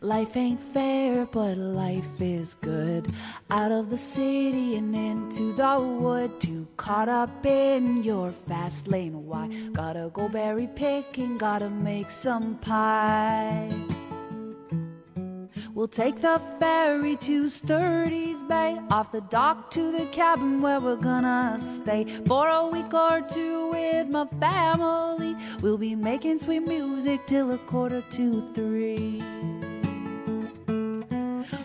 Life ain't fair, but life is good. Out of the city and into the wood, too caught up in your fast lane. Why? Gotta go berry picking, gotta make some pie. We'll take the ferry to Sturdy's Bay, off the dock to the cabin where we're gonna stay for a week or two with my family. We'll be making sweet music till 2:45.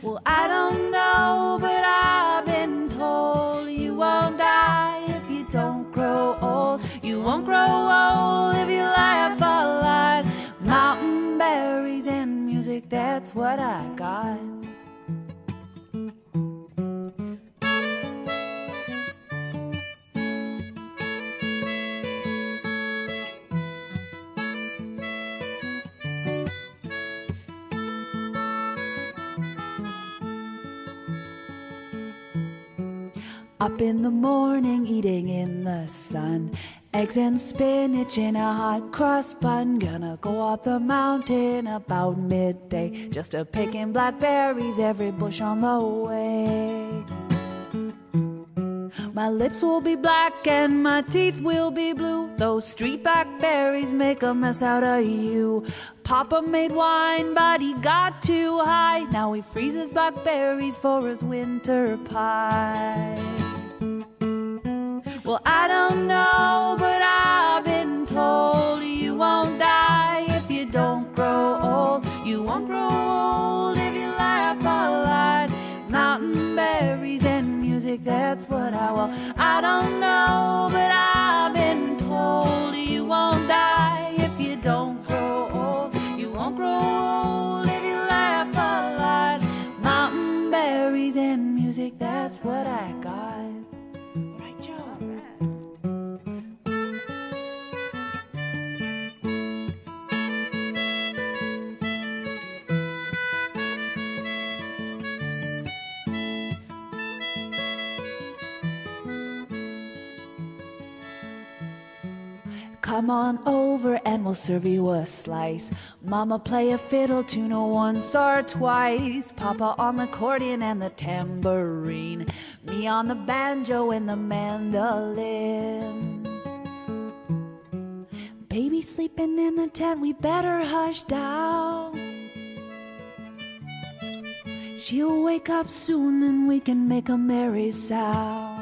Well, I don't know, but I've been told you won't die if you don't grow old. You won't grow old if you laugh a lot. Mountain berries and music, that's what I got. Up in the morning, eating in the sun, eggs and spinach in a hot cross bun. Gonna go up the mountain about midday, just a picking blackberries every bush on the way. My lips will be black and my teeth will be blue. Those street blackberries make a mess out of you. Papa made wine, but he got too high. Now he freezes blackberries for his winter pie. Well, I don't know, but I've been told you won't die if you don't grow old. You won't grow old if you laugh a lot. Mountain berries and music, that's what I want. I don't know, but I've been told you won't die if you don't grow old. You won't grow old if you laugh a lot. Mountain berries and music, that's what I got. Right, Joe? Come on over and we'll serve you a slice. Mama play a fiddle tune once or twice. Papa on the accordion and the tambourine. Me on the banjo and the mandolin. Baby sleeping in the tent, we better hush down. She'll wake up soon and we can make a merry sound.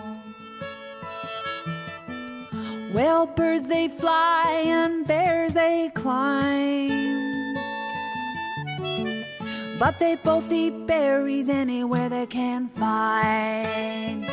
Well, birds they fly and bears they climb, but they both eat berries anywhere they can find.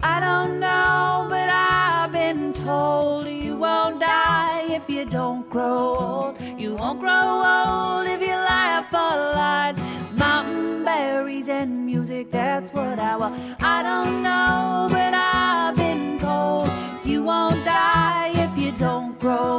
I don't know, but I've been told you won't die if you don't grow old. You won't grow old if you laugh a lot. Mountain berries and music, that's what I want. I don't know, but I've been told you won't die if you don't grow